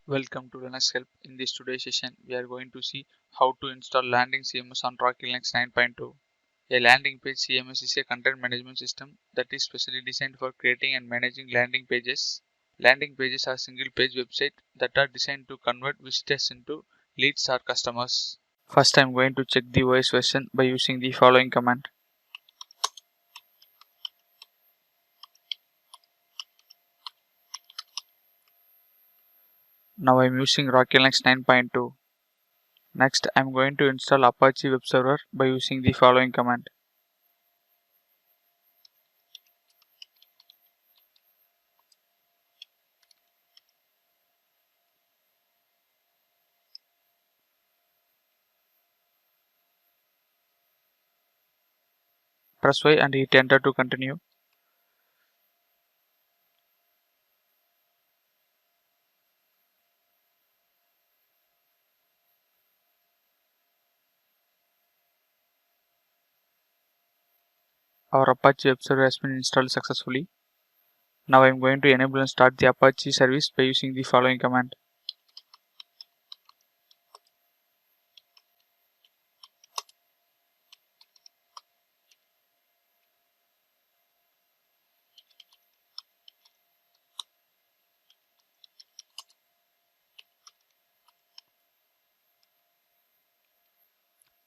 Welcome to Linux Help. In this today's session, we are going to see how to install Landing CMS on Rocky Linux 9.2. A landing page CMS is a content management system that is specially designed for creating and managing landing pages. Landing pages are single-page websites that are designed to convert visitors into leads or customers. First, I am going to check the OS version by using the following command. Now I am using Rocky Linux 9.2. Next, I am going to install Apache Web Server by using the following command. Press Y and hit enter to continue. Our Apache web server has been installed successfully. Now I am going to enable and start the Apache service by using the following command.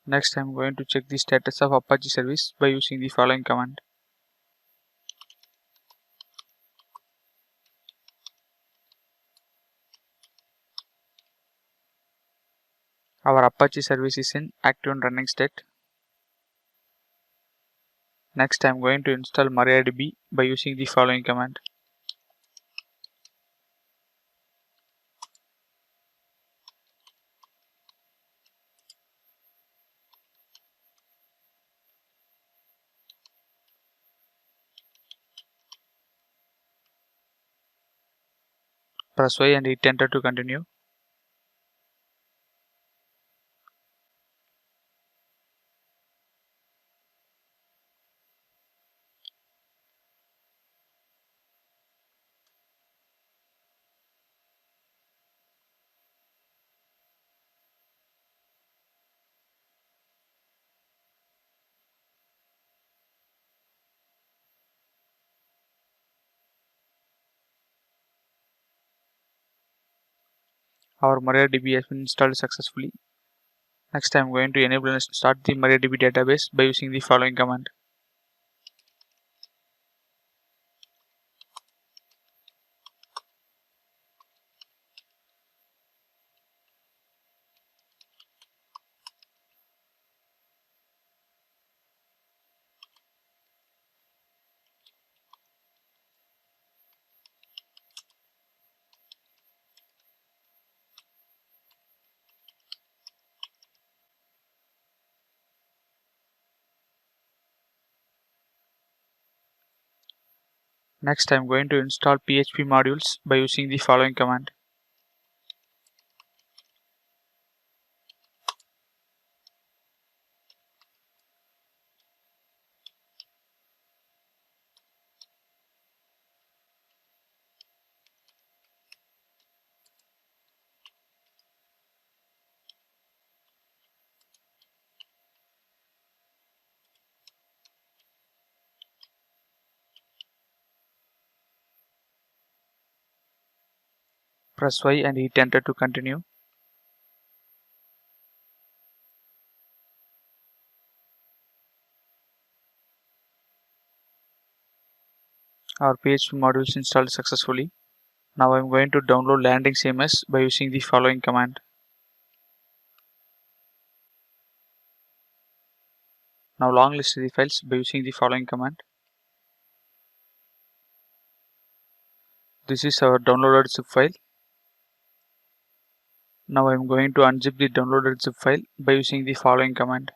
Next I am going to check the status of Apache service by using the following command. Our Apache service is in active and running state. Next I am going to install MariaDB by using the following command. Press Y and hit enter to continue. Our MariaDB has been installed successfully. Next I am going to enable and start the MariaDB database by using the following command. Next I am going to install PHP modules by using the following command. Press Y and hit enter to continue. Our PHP module is installed successfully. Now I am going to download Landing CMS by using the following command. Now long list the files by using the following command. This is our downloaded zip file. Now I am going to unzip the downloaded zip file by using the following command.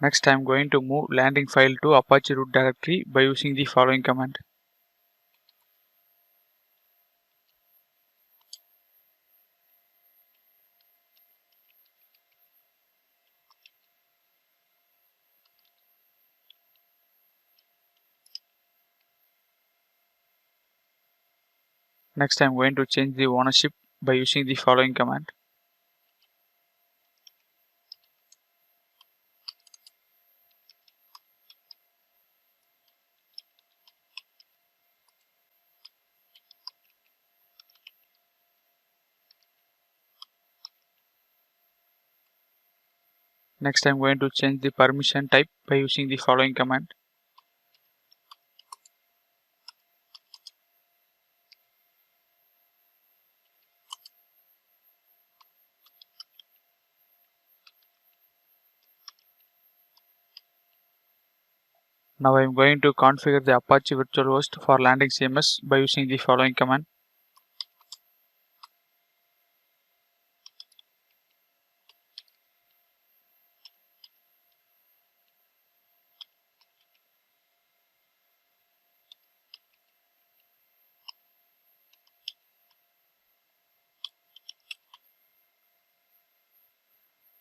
Next I am going to move landing file to Apache root directory by using the following command. Next, I am going to change the ownership by using the following command. Next, I am going to change the permission type by using the following command. Now I am going to configure the Apache virtual host for Landing CMS by using the following command.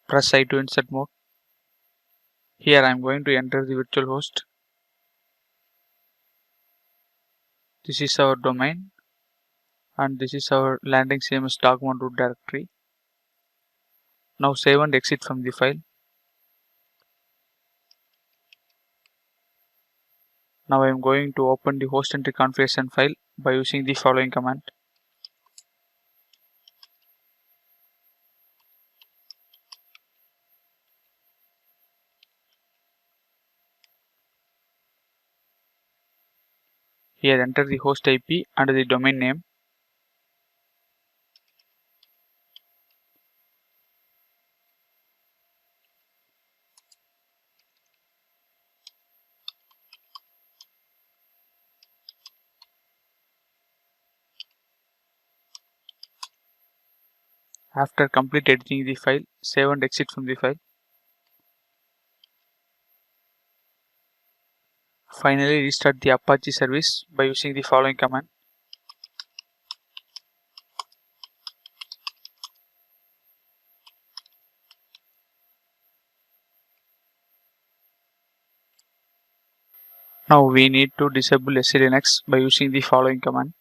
Press I to insert mode. Here I am going to enter the virtual host. This is our domain and this is our Landing CMS document root directory. Now save and exit from the file. Now I am going to open the host entry configuration file by using the following command. Here enter the host IP and the domain name. After complete editing the file, save and exit from the file. Finally, restart the Apache service by using the following command. Now we need to disable SE Linux by using the following command.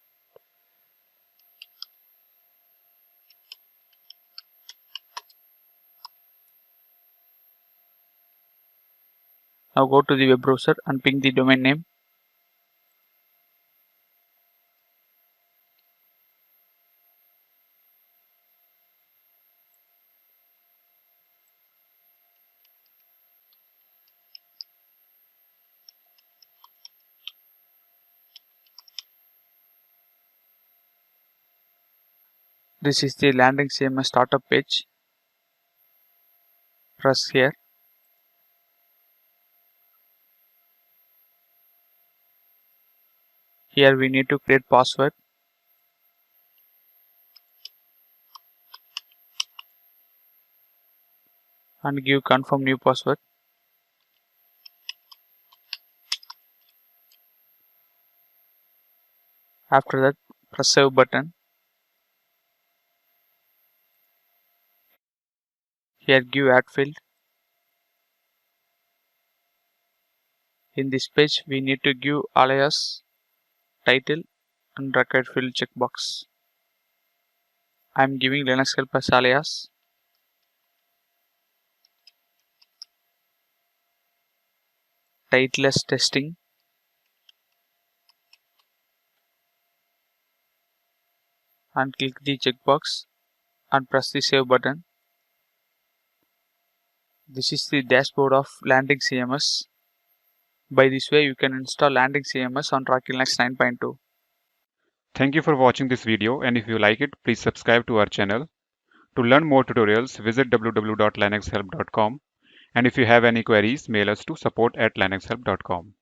Now go to the web browser and ping the domain name. This is the Landing CMS startup page. Press here. Here we need to create password and give confirm new password. After that, press save button. Here give add field. In this page we need to give alias, title and record field checkbox. I am giving Linux help as alias. Title as testing. And click the checkbox and press the save button. This is the dashboard of Landing CMS. By this way you can install Landing CMS on Rocky Linux 9.2. Thank you for watching this video, and if you like it, please subscribe to our channel. To learn more tutorials, visit www.linuxhelp.com, and if you have any queries, mail us to support@linuxhelp.com.